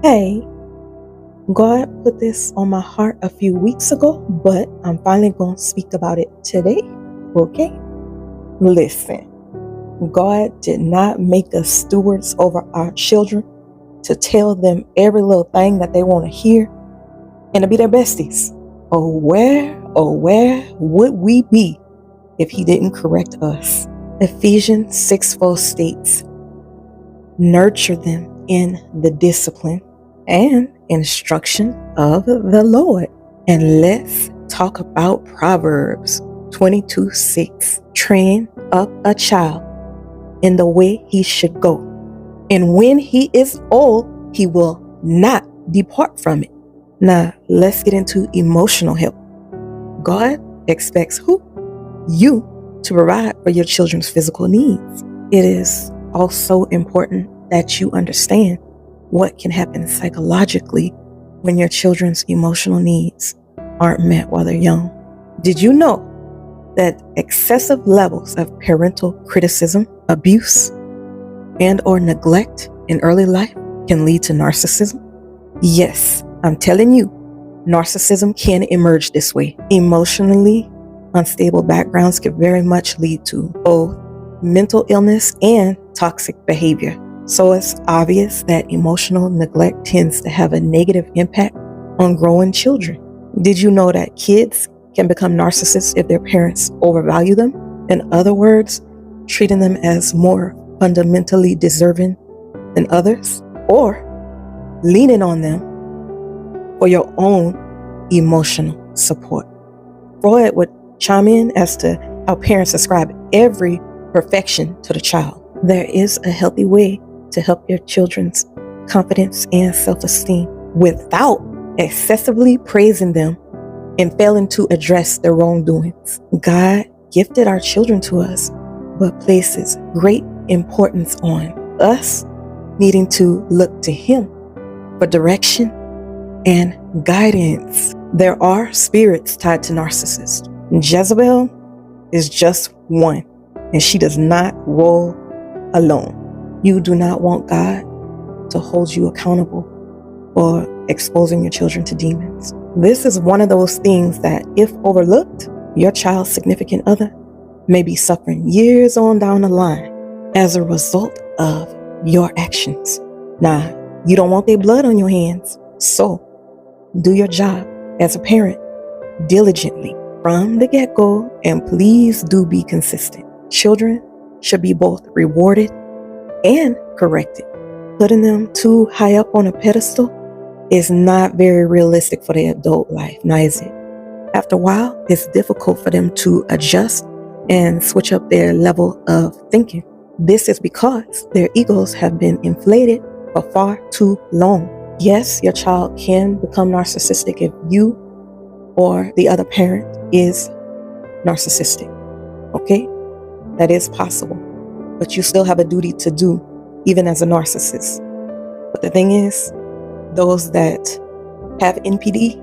Hey, God put this on my heart a few weeks ago, but I'm finally going to speak about it today. Okay? Listen, God did not make us stewards over our children to tell them every little thing that they want to hear and to be their besties. Oh, where would we be if He didn't correct us? Ephesians 6:4 states, nurture them in the discipline and instruction of the Lord. And let's talk about Proverbs 22:6. Train up a child in the way he should go, and when he is old, he will not depart from it. Now, let's get into emotional help. God expects who? You to provide for your children's physical needs. It is also important that you understand what can happen psychologically when your children's emotional needs aren't met while they're young. Did you know that excessive levels of parental criticism, abuse, and or neglect in early life can lead to narcissism? Yes, I'm telling you, narcissism can emerge this way. Emotionally unstable backgrounds can very much lead to both mental illness and toxic behavior. So it's obvious that emotional neglect tends to have a negative impact on growing children. Did you know that kids can become narcissists if their parents overvalue them? In other words, treating them as more fundamentally deserving than others, or leaning on them for your own emotional support. Freud would chime in as to how parents ascribe every perfection to the child. There is a healthy way to help your children's confidence and self-esteem without excessively praising them and failing to address their wrongdoings. God gifted our children to us, but places great importance on us needing to look to Him for direction and guidance. There are spirits tied to narcissists. Jezebel is just one, and she does not roll alone. You do not want God to hold you accountable for exposing your children to demons. This is one of those things that, if overlooked, your child's significant other may be suffering years on down the line as a result of your actions. Now, you don't want their blood on your hands, so do your job as a parent diligently from the get-go, and please do be consistent. Children should be both rewarded and corrected. Putting them too high up on a pedestal is not very realistic for their adult life, now is it? After a while, it's difficult for them to adjust and switch up their level of thinking. This is because their egos have been inflated for far too long. Yes, your child can become narcissistic if you or the other parent is narcissistic. Okay? That is possible. But you still have a duty to do, even as a narcissist. But the thing is, those that have NPD,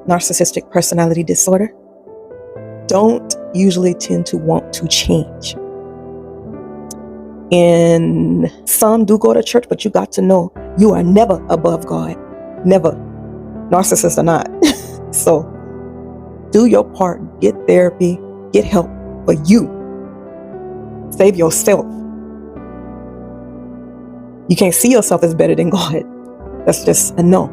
narcissistic personality disorder, don't usually tend to want to change. And some do go to church, but you got to know you are never above God. Never. Narcissists are not. So do your part. Get therapy. Get help for you. Save yourself. You can't see yourself as better than God. That's just a no.